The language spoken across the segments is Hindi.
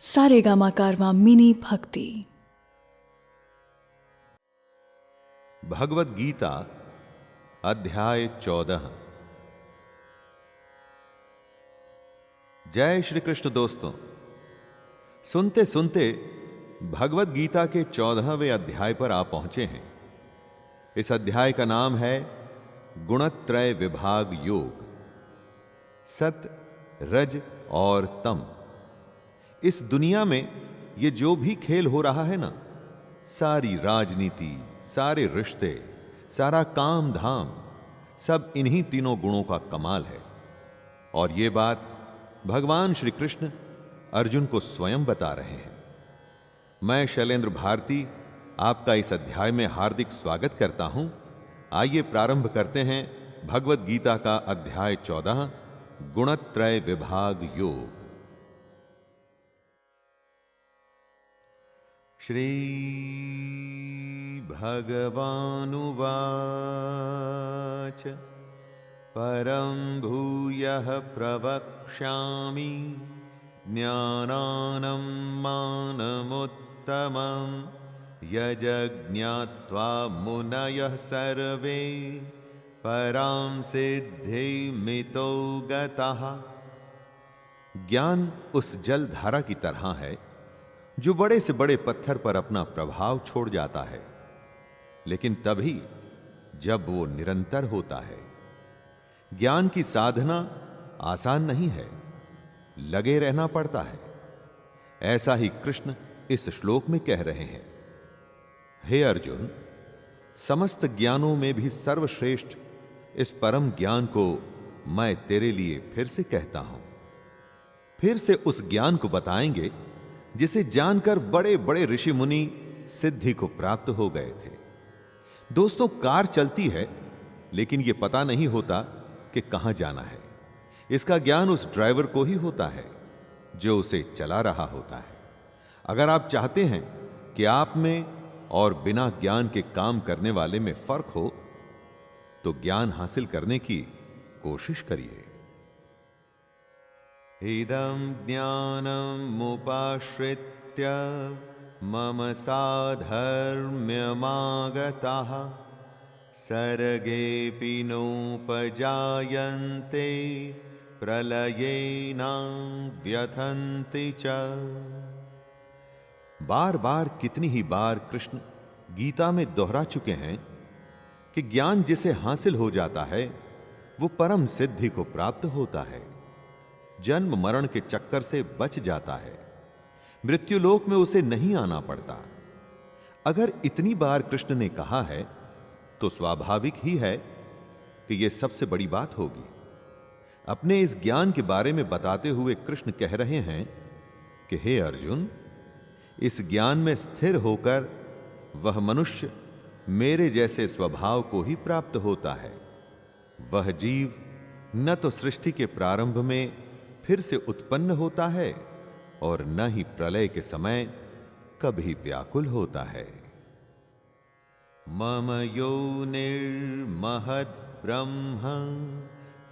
सारेगामा कारवां मिनी भक्ति। भगवत गीता अध्याय 14। जय श्री कृष्ण दोस्तों, सुनते सुनते भगवत गीता के 14वें अध्याय पर आ पहुंचे हैं। इस अध्याय का नाम है गुणत्रय विभाग योग। सत, रज और तम। इस दुनिया में ये जो भी खेल हो रहा है ना, सारी राजनीति, सारे रिश्ते, सारा काम धाम, सब इन्हीं तीनों गुणों का कमाल है। और ये बात भगवान श्री कृष्ण अर्जुन को स्वयं बता रहे हैं। मैं शैलेंद्र भारती आपका इस अध्याय में हार्दिक स्वागत करता हूं। आइए प्रारंभ करते हैं भगवत गीता का अध्याय 14, गुणत्रय विभाग योग। श्री भगवानुवाच परं भूयः प्रवक्ष्यामि ज्ञानानं मानमुत्तमं यज्ञात्वा मुनयः सर्वे परां सिद्धिमितो गतः। ज्ञान उस जल धारा की तरह है जो बड़े से बड़े पत्थर पर अपना प्रभाव छोड़ जाता है, लेकिन तभी जब वो निरंतर होता है। ज्ञान की साधना आसान नहीं है, लगे रहना पड़ता है। ऐसा ही कृष्ण इस श्लोक में कह रहे हैं। हे अर्जुन, समस्त ज्ञानों में भी सर्वश्रेष्ठ इस परम ज्ञान को मैं तेरे लिए फिर से कहता हूं। फिर से उस ज्ञान को बताएंगे जिसे जानकर बड़े बड़े ऋषि मुनि सिद्धि को प्राप्त हो गए थे। दोस्तों, कार चलती है लेकिन यह पता नहीं होता कि कहां जाना है। इसका ज्ञान उस ड्राइवर को ही होता है जो उसे चला रहा होता है। अगर आप चाहते हैं कि आप में और बिना ज्ञान के काम करने वाले में फर्क हो, तो ज्ञान हासिल करने की कोशिश करिए। इदं ज्ञानमुपाश्रित्य मम साधर्म्यमागताः सर्गेऽपि नोपजायन्ते प्रलयेन व्यथन्ति च। बार बार कितनी ही बार कृष्ण गीता में दोहरा चुके हैं कि ज्ञान जिसे हासिल हो जाता है वो परम सिद्धि को प्राप्त होता है, जन्म मरण के चक्कर से बच जाता है, मृत्युलोक में उसे नहीं आना पड़ता। अगर इतनी बार कृष्ण ने कहा है तो स्वाभाविक ही है कि यह सबसे बड़ी बात होगी। अपने इस ज्ञान के बारे में बताते हुए कृष्ण कह रहे हैं कि हे अर्जुन, इस ज्ञान में स्थिर होकर वह मनुष्य मेरे जैसे स्वभाव को ही प्राप्त होता है। वह जीव न तो सृष्टि के प्रारंभ में फिर से उत्पन्न होता है और न ही प्रलय के समय कभी व्याकुल होता है। मम योनिर्महद् ब्रह्म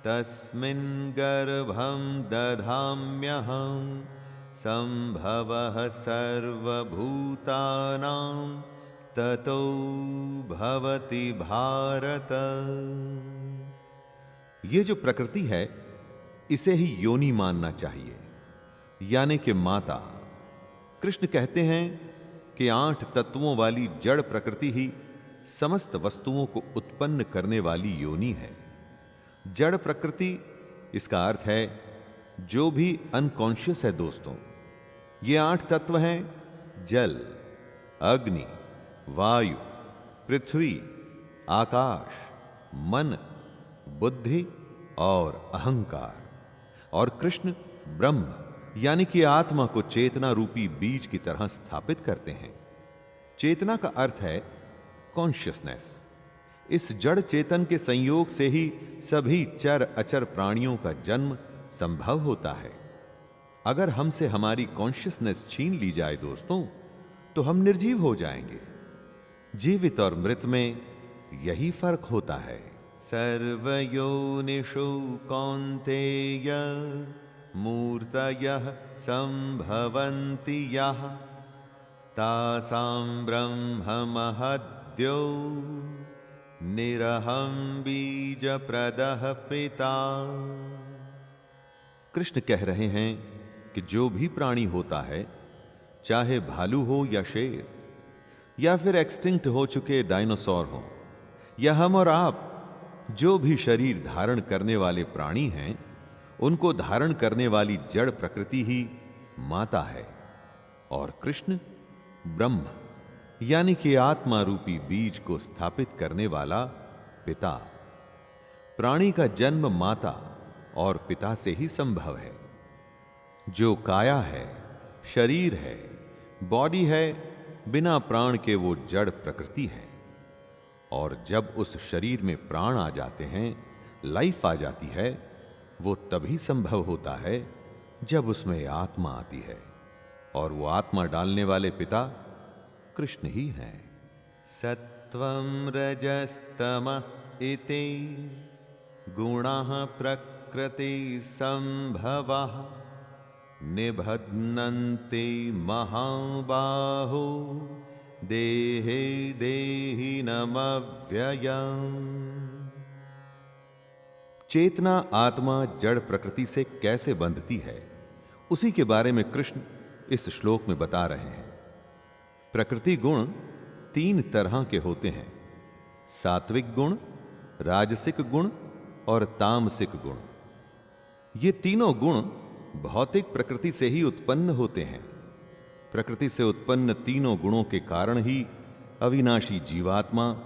तस्मिन् गर्भं दधाम्यहं संभवः सर्वभूतानां ततो भवति भारत। ये जो प्रकृति है इसे ही योनि मानना चाहिए, यानी कि माता। कृष्ण कहते हैं कि 8 तत्वों वाली जड़ प्रकृति ही समस्त वस्तुओं को उत्पन्न करने वाली योनि है। जड़ प्रकृति, इसका अर्थ है जो भी अनकॉन्शियस है। दोस्तों, ये 8 तत्व हैं: जल, अग्नि, वायु, पृथ्वी, आकाश, मन, बुद्धि और अहंकार। और कृष्ण ब्रह्म यानी कि आत्मा को चेतना रूपी बीज की तरह स्थापित करते हैं। चेतना का अर्थ है कॉन्शियसनेस। इस जड़ चेतन के संयोग से ही सभी चर अचर प्राणियों का जन्म संभव होता है। अगर हमसे हमारी कॉन्शियसनेस छीन ली जाए दोस्तों, तो हम निर्जीव हो जाएंगे। जीवित और मृत में यही फर्क होता है। सर्वयोनिषु कौन्तेय मूर्तयः संभवन्ति यः तासां ब्रह्ममहद्यो निरहं बीजप्रदः पिता। कृष्ण कह रहे हैं कि जो भी प्राणी होता है, चाहे भालू हो या शेर, या फिर एक्सटिंक्ट हो चुके डायनासोर हो, या हम और आप, जो भी शरीर धारण करने वाले प्राणी हैं, उनको धारण करने वाली जड़ प्रकृति ही माता है, और कृष्ण ब्रह्म यानी कि आत्मा रूपी बीज को स्थापित करने वाला पिता। प्राणी का जन्म माता और पिता से ही संभव है। जो काया है, शरीर है, बॉडी है, बिना प्राण के वो जड़ प्रकृति है। और जब उस शरीर में प्राण आ जाते हैं, लाइफ आ जाती है, वो तभी संभव होता है जब उसमें आत्मा आती है, और वो आत्मा डालने वाले पिता कृष्ण ही हैं। सत्वं रजस्तमः इति गुणाः प्रकृति संभवाः निबध्नन्ति महाबाहो देहे देहिनमव्ययम्। चेतना आत्मा जड़ प्रकृति से कैसे बंधती है, उसी के बारे में कृष्ण इस श्लोक में बता रहे हैं। प्रकृति गुण 3 तरह के होते हैं: सात्विक गुण, राजसिक गुण और तामसिक गुण। ये तीनों गुण भौतिक प्रकृति से ही उत्पन्न होते हैं। प्रकृति से उत्पन्न तीनों गुणों के कारण ही अविनाशी जीवात्मा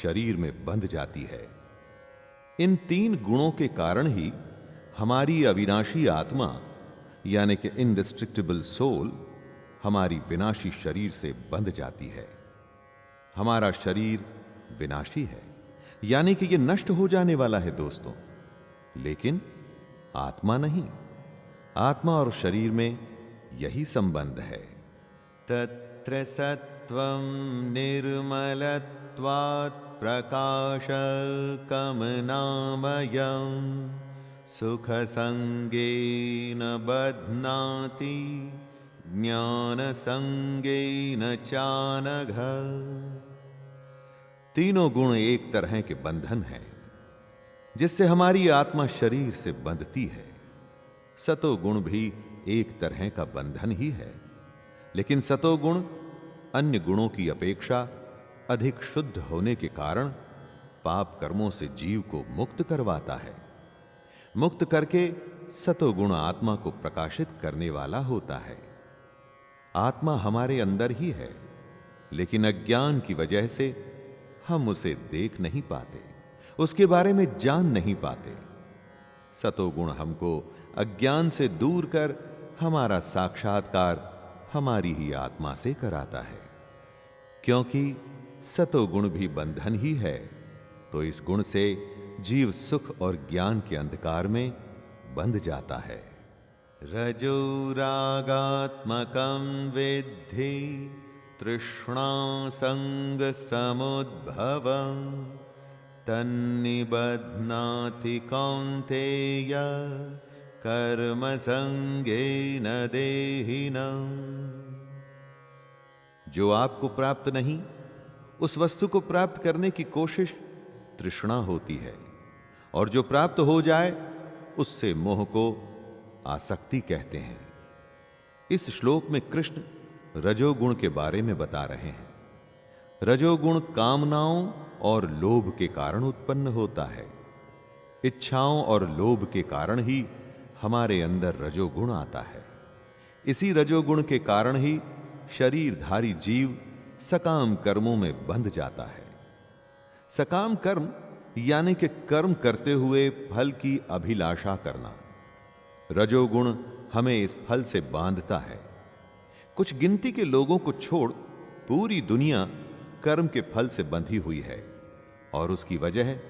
शरीर में बंध जाती है। इन 3 गुणों के कारण ही हमारी अविनाशी आत्मा यानी कि इनडिस्ट्रक्टिबल सोल हमारी विनाशी शरीर से बंध जाती है। हमारा शरीर विनाशी है, यानी कि यह नष्ट हो जाने वाला है दोस्तों, लेकिन आत्मा नहीं। आत्मा और शरीर में यही संबंध है। तत्र सत्वं निर्मलत्वात् प्रकाशकमनामयं सुखसंगेन बध्नाति ज्ञानसंगेन चानघ। तीनों गुण एक तरह के बंधन हैं जिससे हमारी आत्मा शरीर से बंधती है। सतोगुण भी एक तरह का बंधन ही है, लेकिन सतोगुण अन्य गुणों की अपेक्षा अधिक शुद्ध होने के कारण पाप कर्मों से जीव को मुक्त करवाता है। मुक्त करके सतोगुण आत्मा को प्रकाशित करने वाला होता है। आत्मा हमारे अंदर ही है, लेकिन अज्ञान की वजह से हम उसे देख नहीं पाते, उसके बारे में जान नहीं पाते। सतोगुण हमको अज्ञान से दूर कर हमारा साक्षात्कार हमारी ही आत्मा से कराता है। क्योंकि सतोगुण भी बंधन ही है, तो इस गुण से जीव सुख और ज्ञान के अंधकार में बंध जाता है। रजोरागात्मकं विद्धि तृष्णा संग समुद्भवं तन्निबध्नाति कौन्तेय कर्म संगेन देहिनम्। जो आपको प्राप्त नहीं, उस वस्तु को प्राप्त करने की कोशिश तृष्णा होती है, और जो प्राप्त हो जाए उससे मोह को आसक्ति कहते हैं। इस श्लोक में कृष्ण रजोगुण के बारे में बता रहे हैं। रजोगुण कामनाओं और लोभ के कारण उत्पन्न होता है। इच्छाओं और लोभ के कारण ही हमारे अंदर रजोगुण आता है। इसी रजोगुण के कारण ही शरीरधारी जीव सकाम कर्मों में बंध जाता है। सकाम कर्म यानी कि कर्म करते हुए फल की अभिलाषा करना। रजोगुण हमें इस फल से बांधता है। कुछ गिनती के लोगों को छोड़ पूरी दुनिया कर्म के फल से बंधी हुई है, और उसकी वजह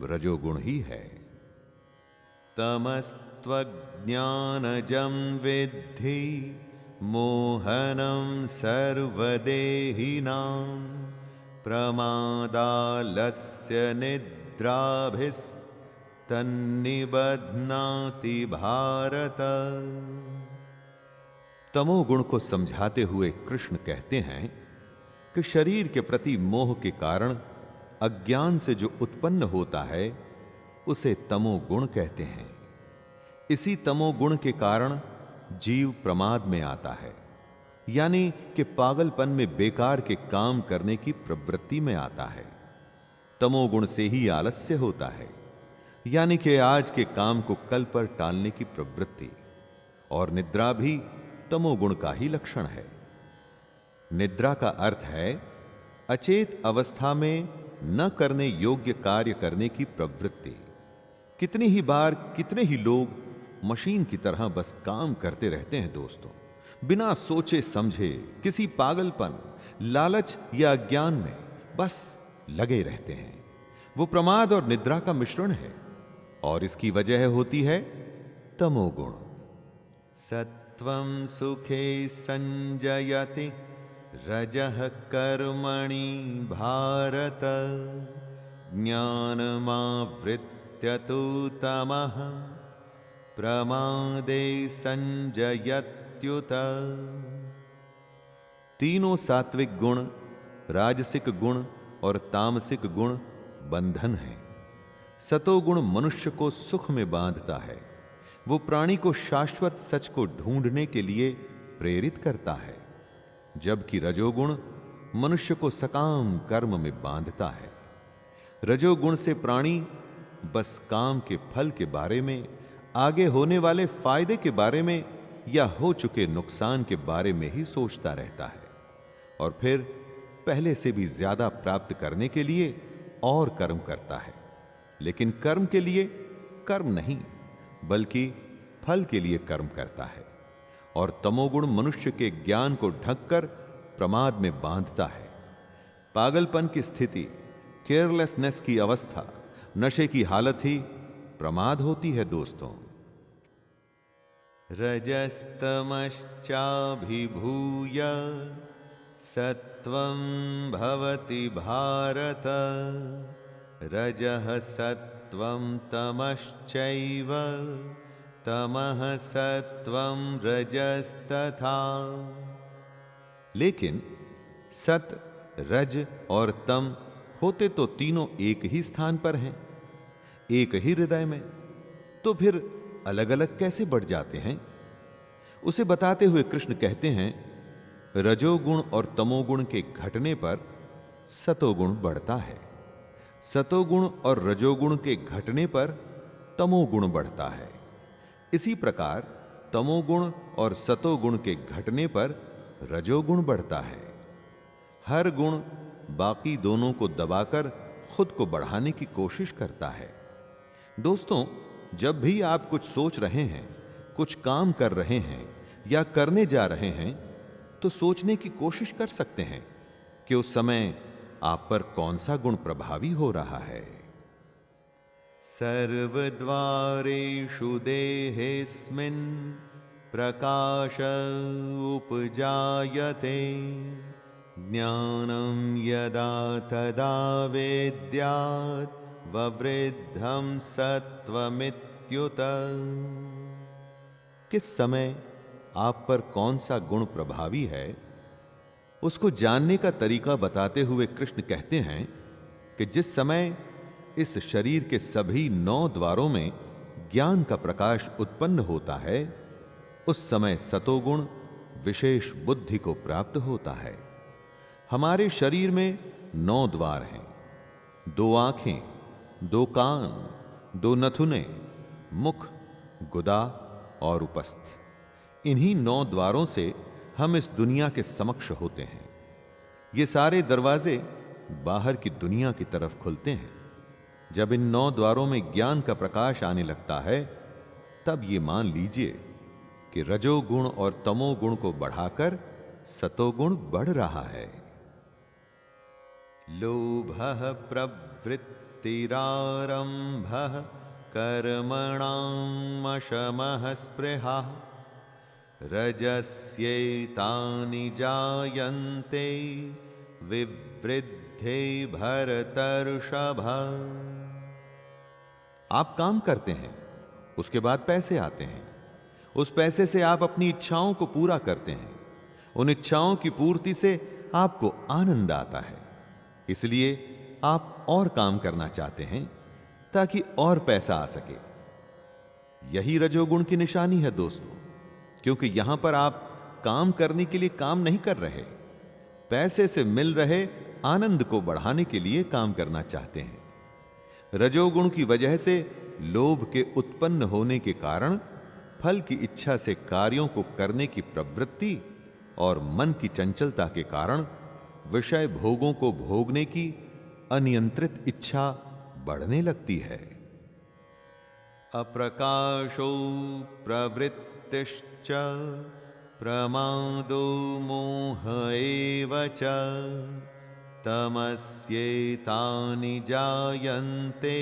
रजोगुण ही है। तमस्त्वज्ञानजं विद्धि मोहनं सर्वदेहिनां प्रमादालस्य निद्राभिस् तन्निबध्नाति भारत। तमोगुण को समझाते हुए कृष्ण कहते हैं कि शरीर के प्रति मोह के कारण अज्ञान से जो उत्पन्न होता है उसे तमोगुण कहते हैं। इसी तमोगुण के कारण जीव प्रमाद में आता है, यानी कि पागलपन में बेकार के काम करने की प्रवृत्ति में आता है। तमोगुण से ही आलस्य होता है, यानी कि आज के काम को कल पर टालने की प्रवृत्ति। और निद्रा भी तमोगुण का ही लक्षण है। निद्रा का अर्थ है अचेत अवस्था में न करने योग्य कार्य करने की प्रवृत्ति। कितनी ही बार कितने ही लोग मशीन की तरह बस काम करते रहते हैं दोस्तों, बिना सोचे समझे, किसी पागलपन, लालच या अज्ञान में बस लगे रहते हैं। वो प्रमाद और निद्रा का मिश्रण है और इसकी वजह होती है तमोगुण। सत्वं सुखे संजयति रजः कर्मणि भारत, ज्ञानमावृत्य तु तमः प्रमादे संजयत्युत। तीनों सात्विक गुण, राजसिक गुण और तामसिक गुण बंधन है। सतोगुण मनुष्य को सुख में बांधता है। वो प्राणी को शाश्वत सच को ढूंढने के लिए प्रेरित करता है, जबकि रजोगुण मनुष्य को सकाम कर्म में बांधता है। रजोगुण से प्राणी बस काम के फल के बारे में, आगे होने वाले फायदे के बारे में या हो चुके नुकसान के बारे में ही सोचता रहता है और फिर पहले से भी ज्यादा प्राप्त करने के लिए और कर्म करता है। लेकिन कर्म के लिए कर्म नहीं, बल्कि फल के लिए कर्म करता है। और तमोगुण मनुष्य के ज्ञान को ढककर प्रमाद में बांधता है। पागलपन की स्थिति, केयरलेसनेस की अवस्था, नशे की हालत ही प्रमाद होती है दोस्तों। रजस्तमश्चाभिभूय सत्वं भवति भारत, रजः सत्वं तमश्चैव तमः सत्वं रजस्तथा। लेकिन सत, रज और तम होते तो तीनों एक ही स्थान पर हैं, एक ही हृदय में, तो फिर अलग अलग कैसे बढ़ जाते हैं? उसे बताते हुए कृष्ण कहते हैं, रजोगुण और तमोगुण के घटने पर सतोगुण बढ़ता है, सतोगुण और रजोगुण के घटने पर तमोगुण बढ़ता है। इसी प्रकार तमोगुण और सतोगुण के घटने पर रजोगुण बढ़ता है। हर गुण बाकी दोनों को दबाकर खुद को बढ़ाने की कोशिश करता है। दोस्तों, जब भी आप कुछ सोच रहे हैं, कुछ काम कर रहे हैं या करने जा रहे हैं, तो सोचने की कोशिश कर सकते हैं कि उस समय आप पर कौन सा गुण प्रभावी हो रहा है। सर्वद्वारेषु देहेऽस्मिन् प्रकाश उपजायते, ज्ञानं यदा तदा वेद्यात् ववृद्धं सत्वमित्युत। किस समय आप पर कौन सा गुण प्रभावी है, उसको जानने का तरीका बताते हुए कृष्ण कहते हैं कि जिस समय इस शरीर के सभी 9 द्वारों में ज्ञान का प्रकाश उत्पन्न होता है, उस समय सतोगुण विशेष बुद्धि को प्राप्त होता है। हमारे शरीर में 9 द्वार हैं, 2 आंखें, 2 कान, 2 नथुने, मुख, गुदा और उपस्थ। इन्हीं 9 द्वारों से हम इस दुनिया के समक्ष होते हैं। ये सारे दरवाजे बाहर की दुनिया की तरफ खुलते हैं। जब इन 9 द्वारों में ज्ञान का प्रकाश आने लगता है, तब ये मान लीजिए कि रजोगुण और तमोगुण को बढ़ाकर सतोगुण बढ़ रहा है। लोभः प्रवृत्तिरारम्भः कर्मणाम् अशमः स्पृहा, रजस्यैतानि जायन्ते विवृद्धे भरतर्षभ। आप काम करते हैं, उसके बाद पैसे आते हैं। उस पैसे से आप अपनी इच्छाओं को पूरा करते हैं। उन इच्छाओं की पूर्ति से आपको आनंद आता है, इसलिए आप और काम करना चाहते हैं ताकि और पैसा आ सके। यही रजोगुण की निशानी है दोस्तों, क्योंकि यहां पर आप काम करने के लिए काम नहीं कर रहे, पैसे से मिल रहे आनंद को बढ़ाने के लिए काम करना चाहते हैं। रजोगुण की वजह से लोभ के उत्पन्न होने के कारण फल की इच्छा से कार्यों को करने की प्रवृत्ति और मन की चंचलता के कारण विषय भोगों को भोगने की अनियंत्रित इच्छा बढ़ने लगती है। अप्रकाशो प्रवृत्तिश्च प्रमादो मोह एव च तमस्येतानि जायन्ते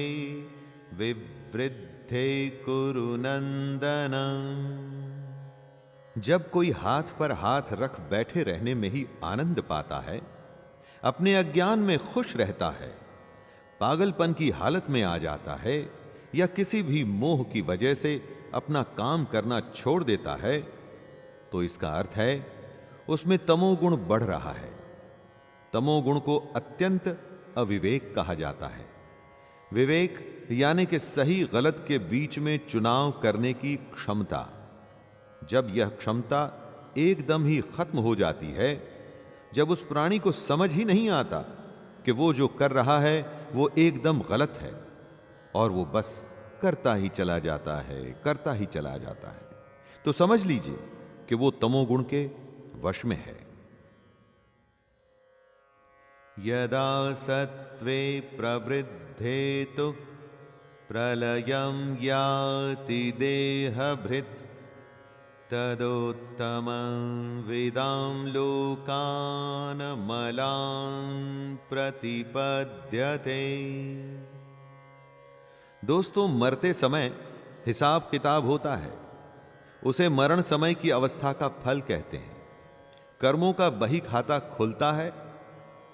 विवृद्धे कुरु नंदन। जब कोई हाथ पर हाथ रख बैठे रहने में ही आनंद पाता है, अपने अज्ञान में खुश रहता है, पागलपन की हालत में आ जाता है या किसी भी मोह की वजह से अपना काम करना छोड़ देता है, तो इसका अर्थ है उसमें तमोगुण बढ़ रहा है। तमोगुण को अत्यंत अविवेक कहा जाता है। विवेक यानी कि सही गलत के बीच में चुनाव करने की क्षमता। जब यह क्षमता एकदम ही खत्म हो जाती है, जब उस प्राणी को समझ ही नहीं आता कि वो जो कर रहा है वो एकदम गलत है और वो बस करता ही चला जाता है, करता ही चला जाता है, तो समझ लीजिए कि वो तमोगुण के वश में है। यदा सत्वे प्रवृद्धे तो प्रलयं याति देहभृत् तदोत्तमं विदां लोकान् मलान् प्रतिपद्यते। दोस्तों, मरते समय हिसाब किताब होता है, उसे मरण समय की अवस्था का फल कहते हैं। कर्मों का बही खाता खुलता है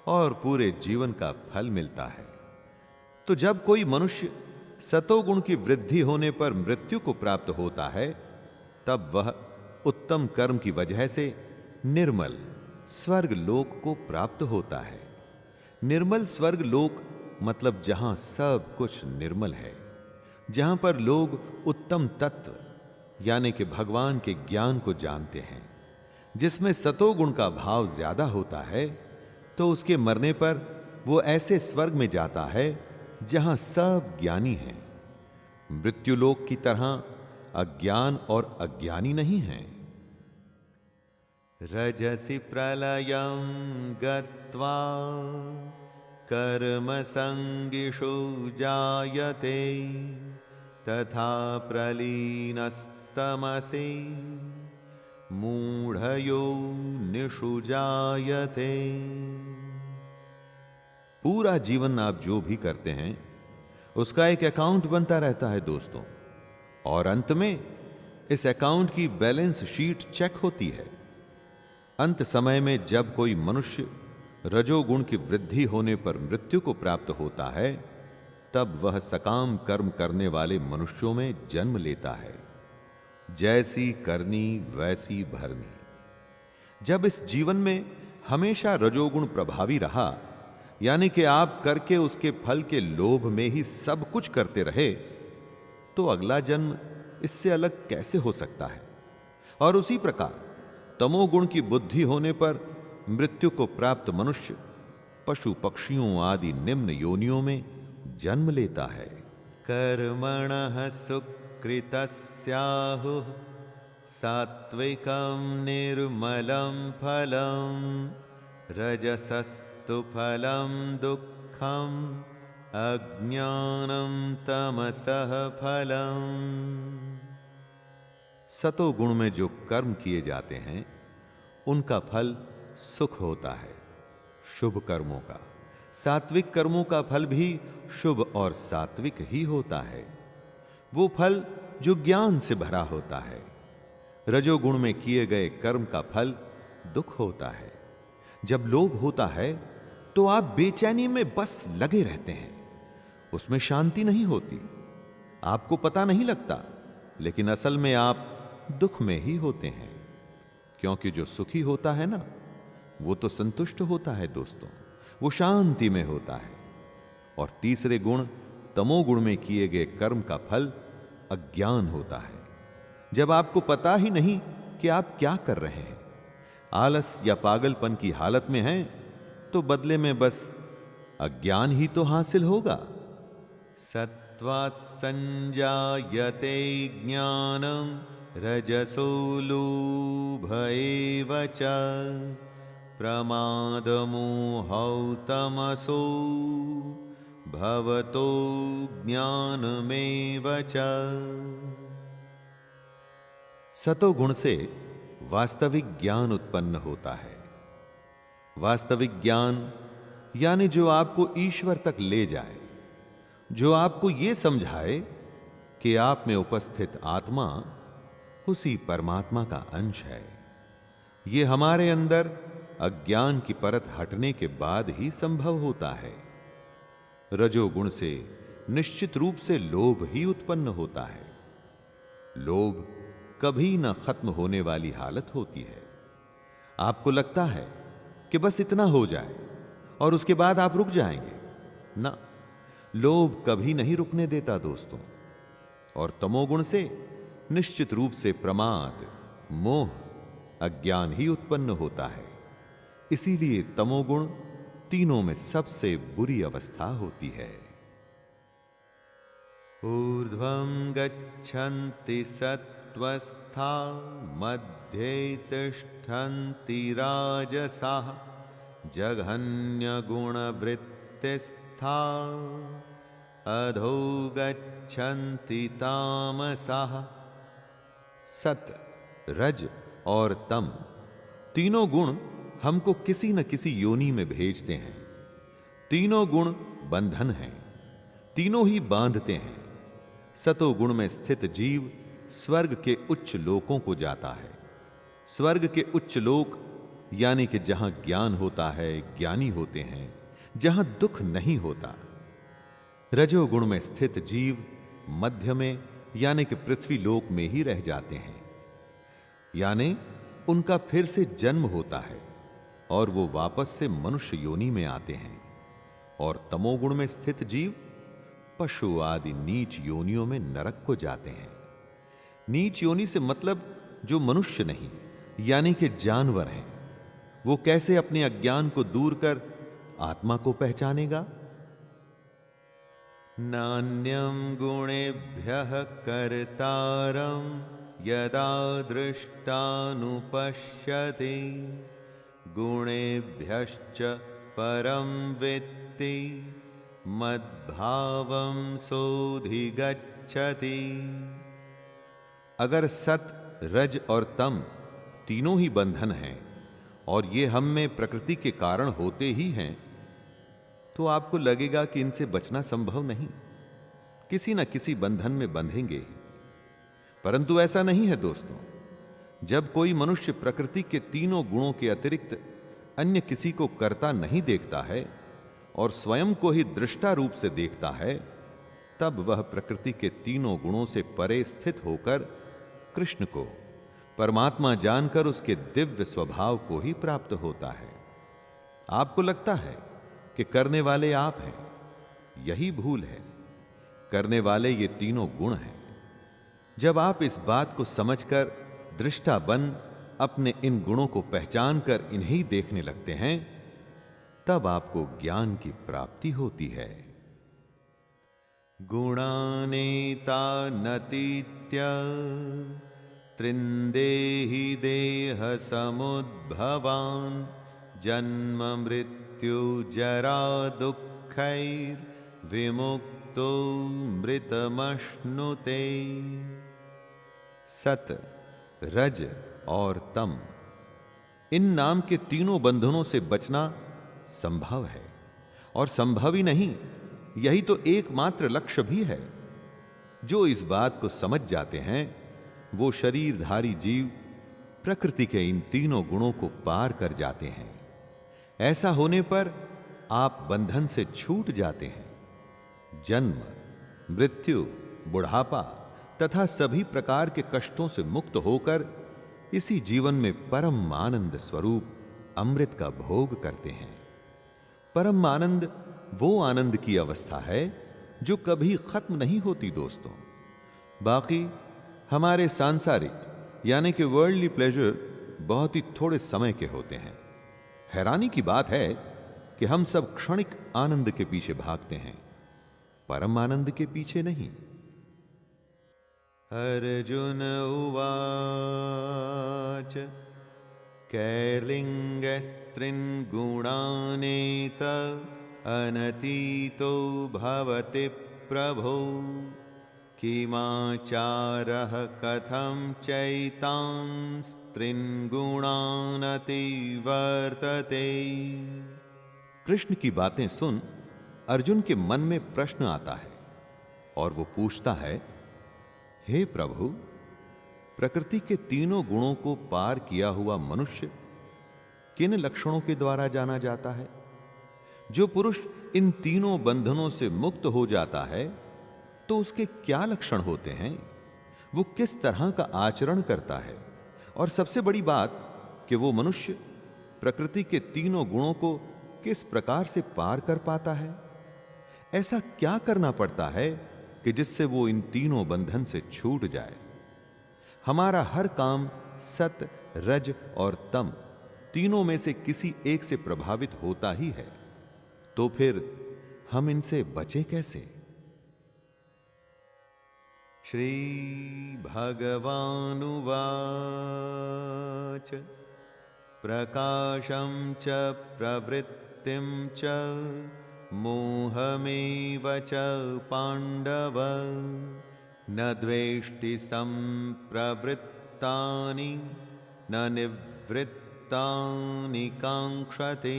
और पूरे जीवन का फल मिलता है। तो जब कोई मनुष्य सतोगुण की वृद्धि होने पर मृत्यु को प्राप्त होता है, तब वह उत्तम कर्म की वजह से निर्मल स्वर्ग लोक को प्राप्त होता है। निर्मल स्वर्ग लोक मतलब जहां सब कुछ निर्मल है, जहां पर लोग उत्तम तत्व यानी कि भगवान के ज्ञान को जानते हैं। जिसमें सतोगुण का भाव ज्यादा होता है, तो उसके मरने पर वो ऐसे स्वर्ग में जाता है जहां सब ज्ञानी हैं। मृत्युलोक की तरह अज्ञान और अज्ञानी नहीं हैं। रजसि प्रलयं गत्वा कर्म संगिषु जायते तथा प्रलीनस्तमसि मूढ़यो निषु जायते। पूरा जीवन आप जो भी करते हैं उसका एक अकाउंट बनता रहता है दोस्तों, और अंत में इस अकाउंट की बैलेंस शीट चेक होती है। अंत समय में जब कोई मनुष्य रजोगुण की वृद्धि होने पर मृत्यु को प्राप्त होता है, तब वह सकाम कर्म करने वाले मनुष्यों में जन्म लेता है। जैसी करनी वैसी भरनी। जब इस जीवन में हमेशा रजोगुण प्रभावी रहा, यानी कि आप करके उसके फल के लोभ में ही सब कुछ करते रहे, तो अगला जन्म इससे अलग कैसे हो सकता है। और उसी प्रकार तमोगुण की बुद्धि होने पर मृत्यु को प्राप्त मनुष्य पशु पक्षियों आदि निम्न योनियों में जन्म लेता है। कर्मणः सुकृतस्याहुः सात्विकं निर्मलं फलं रजसस्तु फलं दुःखम् अज्ञानं तमसः फलम्। सतोगुण में जो कर्म किए जाते हैं उनका फल सुख होता है, शुभ कर्मों का। सात्विक कर्मों का फल भी शुभ और सात्विक ही होता है। वो फल जो ज्ञान से भरा होता है। रजोगुण में किए गए कर्म का फल दुख होता है। जब लोभ होता है तो आप बेचैनी में बस लगे रहते हैं, उसमें शांति नहीं होती। आपको पता नहीं लगता, लेकिन असल में आप दुख में ही होते हैं। क्योंकि जो सुखी होता है ना, वो तो संतुष्ट होता है दोस्तों, वो शांति में होता है। और तीसरे गुण तमोगुण में किए गए कर्म का फल अज्ञान होता है। जब आपको पता ही नहीं कि आप क्या कर रहे हैं, आलस या पागलपन की हालत में हैं, तो बदले में बस अज्ञान ही तो हासिल होगा। सत्त्वात् संजायते ज्ञानम रजसो लोभ एव च प्रमादमोहौ तमसो भवतो ज्ञानमेव च। सतोगुण से वास्तविक ज्ञान उत्पन्न होता है। वास्तविक ज्ञान यानी जो आपको ईश्वर तक ले जाए, जो आपको यह समझाए कि आप में उपस्थित आत्मा उसी परमात्मा का अंश है। यह हमारे अंदर अज्ञान की परत हटने के बाद ही संभव होता है। रजोगुण से निश्चित रूप से लोभ ही उत्पन्न होता है। लोभ कभी न खत्म होने वाली हालत होती है। आपको लगता है कि बस इतना हो जाए और उसके बाद आप रुक जाएंगे। ना, लोभ कभी नहीं रुकने देता दोस्तों। और तमोगुण से निश्चित रूप से प्रमाद, मोह, अज्ञान ही उत्पन्न होता है। इसीलिए तमोगुण तीनों में सबसे बुरी अवस्था होती है। ऊर्ध्वं गच्छन्ति सत्त्वस्था मध्ये तिष्ठन्ति राजसाः जघन्यगुणवृत्तिस्था अधो गच्छन्ति तामसाः। सत, रज और तम तीनों गुण हमको किसी न किसी योनि में भेजते हैं। तीनों गुण बंधन हैं, तीनों ही बांधते हैं। सतोगुण में स्थित जीव स्वर्ग के उच्च लोकों को जाता है। स्वर्ग के उच्च लोक यानी कि जहां ज्ञान होता है, ज्ञानी होते हैं, जहां दुख नहीं होता। रजोगुण में स्थित जीव मध्य में यानी कि पृथ्वी लोक में ही रह जाते हैं, यानी उनका फिर से जन्म होता है और वो वापस से मनुष्य योनि में आते हैं। और तमोगुण में स्थित जीव पशु आदि नीच योनियों में नरक को जाते हैं। नीच योनि से मतलब जो मनुष्य नहीं यानी कि जानवर हैं, वो कैसे अपने अज्ञान को दूर कर आत्मा को पहचानेगा? नान्यं गुणेभ्यः कर्तारं यदा दृष्टानुपश्यति गुणेभ्यश्च परं वित्ति मद्भावं सोऽधिगच्छति। अगर सत, रज और तम तीनों ही बंधन हैं और ये हम में प्रकृति के कारण होते ही हैं, तो आपको लगेगा कि इनसे बचना संभव नहीं, किसी न किसी बंधन में बंधेंगे ही। परंतु ऐसा नहीं है दोस्तों। जब कोई मनुष्य प्रकृति के तीनों गुणों के अतिरिक्त अन्य किसी को कर्ता नहीं देखता है और स्वयं को ही दृष्टा रूप से देखता है, तब वह प्रकृति के तीनों गुणों से परे स्थित होकर कृष्ण को, परमात्मा जानकर उसके दिव्य स्वभाव को ही प्राप्त होता है। आपको लगता है कि करने वाले आप हैं, यही भूल है। करने वाले ये तीनों गुण हैं। जब आप इस बात को समझकर दृष्टा बन अपने इन गुणों को पहचान कर इन्हें देखने लगते हैं, तब आपको ज्ञान की प्राप्ति होती है। गुणानेतानतीत्य त्रिन्देहि देह समुद्भवान् जन्म मृत्यु जरा दुःखैर्विमुक्तो मृतमश्नुते। सत, रज और तम इन नाम के तीनों बंधनों से बचना संभव है। और संभव ही नहीं, यही तो एकमात्र लक्ष्य भी है। जो इस बात को समझ जाते हैं, वो शरीरधारी जीव प्रकृति के इन तीनों गुणों को पार कर जाते हैं। ऐसा होने पर आप बंधन से छूट जाते हैं। जन्म, मृत्यु बुढ़ापा तथा सभी प्रकार के कष्टों से मुक्त होकर इसी जीवन में परम आनंद स्वरूप अमृत का भोग करते हैं। परम आनंद वो आनंद की अवस्था है जो कभी खत्म नहीं होती दोस्तों। बाकी हमारे सांसारिक यानी कि वर्ल्डली प्लेजर बहुत ही थोड़े समय के होते हैं। हैरानी की बात है कि हम सब क्षणिक आनंद के पीछे भागते हैं, परम आनंद के पीछे नहीं। अर्जुन उवाच कैर्लिङ्गस्त्रीन् गुणानेत अनतीतो भवति प्रभो किमाचारः कथं चैतांस्त्रीन् गुणानतिवर्तते। कृष्ण की बातें सुन अर्जुन के मन में प्रश्न आता है और वो पूछता है, हे प्रभु, प्रकृति के तीनों गुणों को पार किया हुआ मनुष्य किन लक्षणों के द्वारा जाना जाता है? जो पुरुष इन तीनों बंधनों से मुक्त हो जाता है तो उसके क्या लक्षण होते हैं? वो किस तरह का आचरण करता है? और सबसे बड़ी बात कि वो मनुष्य प्रकृति के तीनों गुणों को किस प्रकार से पार कर पाता है? ऐसा क्या करना पड़ता है कि जिससे वो इन तीनों बंधन से छूट जाए? हमारा हर काम सत, रज और तम तीनों में से किसी एक से प्रभावित होता ही है, तो फिर हम इनसे बचे कैसे? श्री भगवानुवाच प्रकाशं च प्रवृत्तिं च मोहमेव च पाण्डव न द्वेष्टि संप्रवृत्तानि न निवृत्तानि कांक्षते।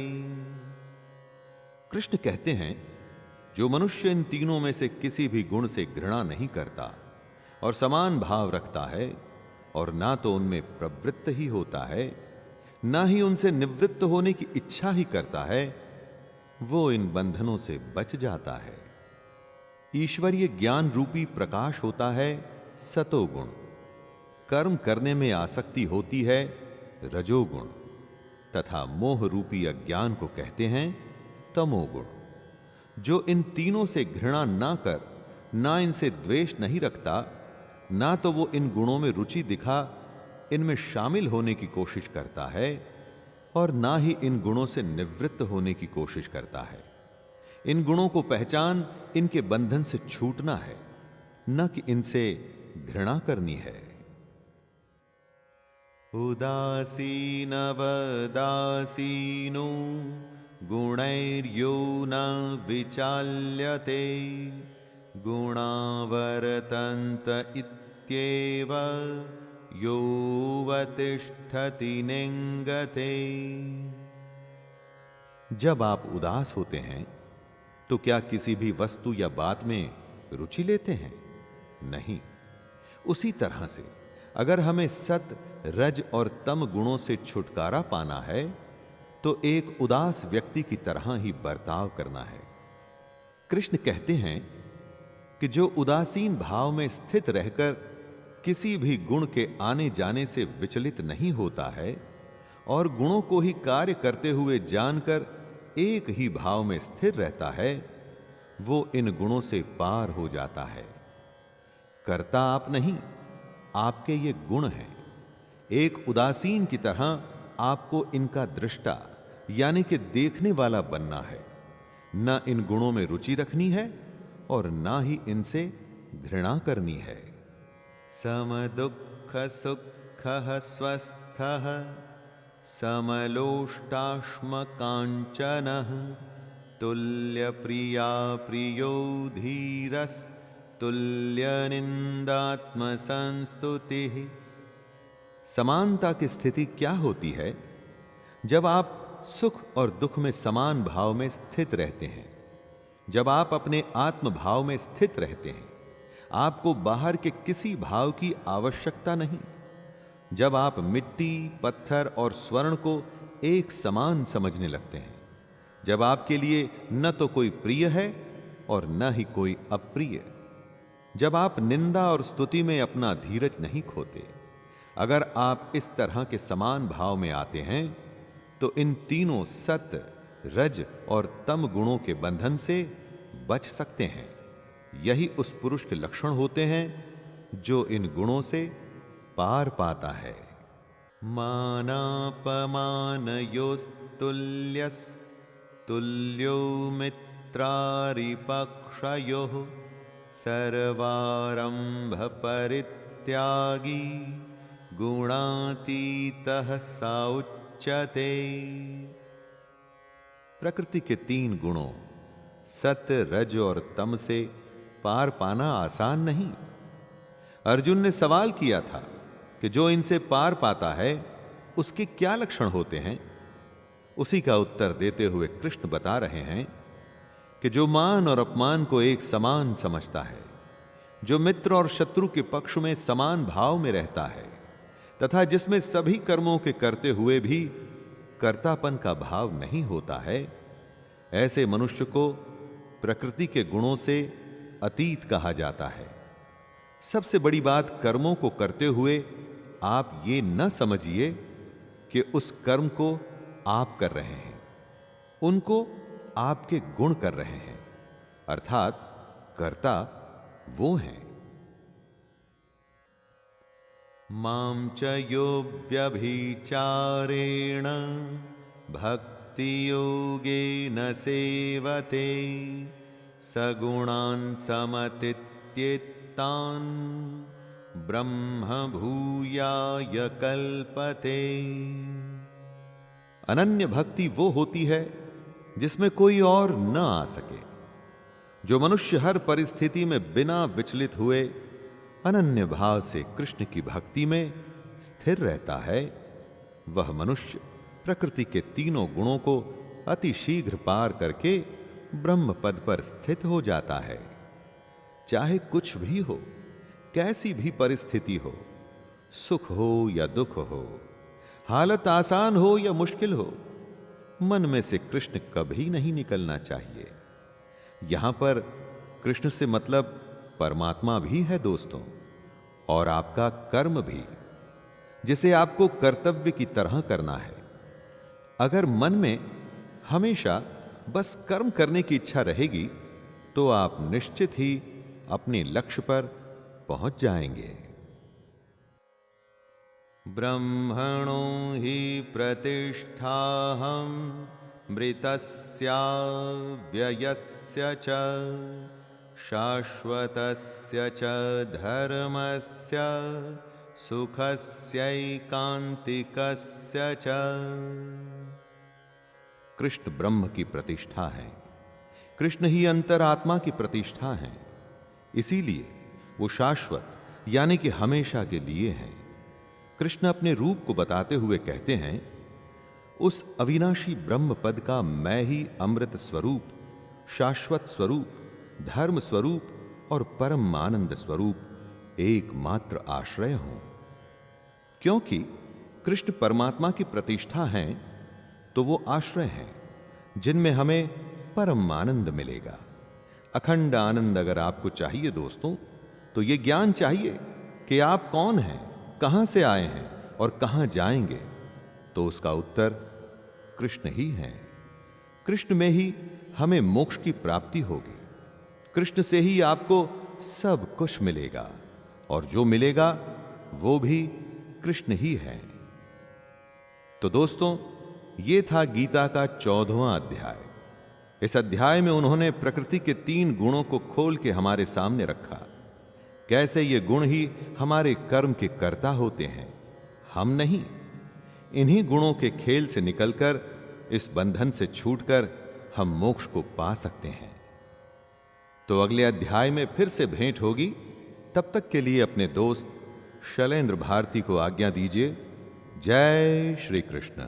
कृष्ण कहते हैं, जो मनुष्य इन तीनों में से किसी भी गुण से घृणा नहीं करता और समान भाव रखता है और ना तो उनमें प्रवृत्त ही होता है ना ही उनसे निवृत्त होने की इच्छा ही करता है, वो इन बंधनों से बच जाता है। ईश्वरीय ज्ञान रूपी प्रकाश होता है सतोगुण, कर्म करने में आसक्ति होती है रजोगुण, तथा मोह रूपी अज्ञान को कहते हैं तमोगुण। जो इन तीनों से घृणा ना कर, ना इनसे द्वेष नहीं रखता, ना तो वो इन गुणों में रुचि दिखा इनमें शामिल होने की कोशिश करता है और ना ही इन गुणों से निवृत्त होने की कोशिश करता है। इन गुणों को पहचान इनके बंधन से छूटना है, न कि इनसे घृणा करनी है। उदासीनवदासीनो गुणैर्यो न विचाल्यते गुणावर्तन्त इत्येव योऽवतिष्ठति निंगते। जब आप उदास होते हैं तो क्या किसी भी वस्तु या बात में रुचि लेते हैं? नहीं। उसी तरह से अगर हमें सत, रज और तम गुणों से छुटकारा पाना है तो एक उदास व्यक्ति की तरह ही बर्ताव करना है। कृष्ण कहते हैं कि जो उदासीन भाव में स्थित रहकर किसी भी गुण के आने जाने से विचलित नहीं होता है और गुणों को ही कार्य करते हुए जानकर एक ही भाव में स्थिर रहता है, वो इन गुणों से पार हो जाता है। कर्ता आप नहीं, आपके ये गुण हैं। एक उदासीन की तरह आपको इनका दृष्टा यानी कि देखने वाला बनना है। न इन गुणों में रुचि रखनी है और ना ही इनसे घृणा करनी है। समदुःख सुखः स्वस्थः समलोष्टाश्म काञ्चनः तुल्यप्रिया प्रियो धीरस् तुल्यनिन्दात्मसंस्तुतिः। समानता की स्थिति क्या होती है? जब आप सुख और दुख में समान भाव में स्थित रहते हैं, जब आप अपने आत्म भाव में स्थित रहते हैं, आपको बाहर के किसी भाव की आवश्यकता नहीं। जब आप मिट्टी, पत्थर और स्वर्ण को एक समान समझने लगते हैं, जब आपके लिए न तो कोई प्रिय है और न ही कोई अप्रिय, जब आप निंदा और स्तुति में अपना धीरज नहीं खोते, अगर आप इस तरह के समान भाव में आते हैं, तो इन तीनों सत्य, रज और तम गुणों के बंधन से बच सकते हैं। यही उस पुरुष के लक्षण होते हैं जो इन गुणों से पार पाता है। मानापमानयोस्तुल्यस् तुल्यो मित्रारिपक्षयोः सर्वारंभ परित्यागी गुणातीतः स उच्यते। प्रकृति के तीन गुणों सत्य, रज और तम से पार पाना आसान नहीं। अर्जुन ने सवाल किया था कि जो इनसे पार पाता है उसके क्या लक्षण होते हैं। उसी का उत्तर देते हुए कृष्ण बता रहे हैं कि जो मान और अपमान को एक समान समझता है, जो मित्र और शत्रु के पक्ष में समान भाव में रहता है तथा जिसमें सभी कर्मों के करते हुए भी कर्तापन का भाव नहीं होता है, ऐसे मनुष्य को प्रकृति के गुणों से अतीत कहा जाता है। सबसे बड़ी बात, कर्मों को करते हुए आप ये न समझिए कि उस कर्म को आप कर रहे हैं, उनको आपके गुण कर रहे हैं, अर्थात कर्ता वो हैं। मां च यो व्यभिचारेण भक्ति योगेन सेवते सगुणान् समतीत्येतान् ब्रह्म भूयाय कल्पते। अनन्य भक्ति वो होती है जिसमें कोई और न आ सके। जो मनुष्य हर परिस्थिति में बिना विचलित हुए अनन्य भाव से कृष्ण की भक्ति में स्थिर रहता है, वह मनुष्य प्रकृति के तीनों गुणों को अति शीघ्र पार करके ब्रह्म पद पर स्थित हो जाता है। चाहे कुछ भी हो, कैसी भी परिस्थिति हो, सुख हो या दुख हो, हालत आसान हो या मुश्किल हो, मन में से कृष्ण कभी नहीं निकलना चाहिए। यहां पर कृष्ण से मतलब परमात्मा भी है दोस्तों, और आपका कर्म भी, जिसे आपको कर्तव्य की तरह करना है। अगर मन में हमेशा बस कर्म करने की इच्छा रहेगी तो आप निश्चित ही अपने लक्ष्य पर पहुंच जाएंगे। ब्रह्मणो हि प्रतिष्ठाहं मृतस्य व्ययस्य च शाश्वतस्य च धर्मस्य सुखस्यैकान्तिकस्य च। कृष्ण ब्रह्म की प्रतिष्ठा है, कृष्ण ही अंतरात्मा की प्रतिष्ठा है, इसीलिए वो शाश्वत यानी कि हमेशा के लिए हैं। कृष्ण अपने रूप को बताते हुए कहते हैं, उस अविनाशी ब्रह्म पद का मैं ही अमृत स्वरूप, शाश्वत स्वरूप, धर्म स्वरूप और परम आनंद स्वरूप एकमात्र आश्रय हूं। क्योंकि कृष्ण परमात्मा की प्रतिष्ठा हैं, तो वो आश्रय हैं जिनमें हमें परम आनंद मिलेगा। अखंड आनंद अगर आपको चाहिए दोस्तों, तो ये ज्ञान चाहिए कि आप कौन हैं, कहां से आए हैं और कहां जाएंगे, तो उसका उत्तर कृष्ण ही है। कृष्ण में ही हमें मोक्ष की प्राप्ति होगी, कृष्ण से ही आपको सब कुछ मिलेगा, और जो मिलेगा वो भी कृष्ण ही है। तो दोस्तों, ये था गीता का 14वां अध्याय। इस अध्याय में उन्होंने प्रकृति के 3 गुणों को खोल के हमारे सामने रखा। कैसे ये गुण ही हमारे कर्म के कर्ता होते हैं, हम नहीं। इन्हीं गुणों के खेल से निकलकर, इस बंधन से छूटकर हम मोक्ष को पा सकते हैं। तो अगले अध्याय में फिर से भेंट होगी। तब तक के लिए अपने दोस्त शैलेंद्र भारती को आज्ञा दीजिए। जय श्री कृष्ण।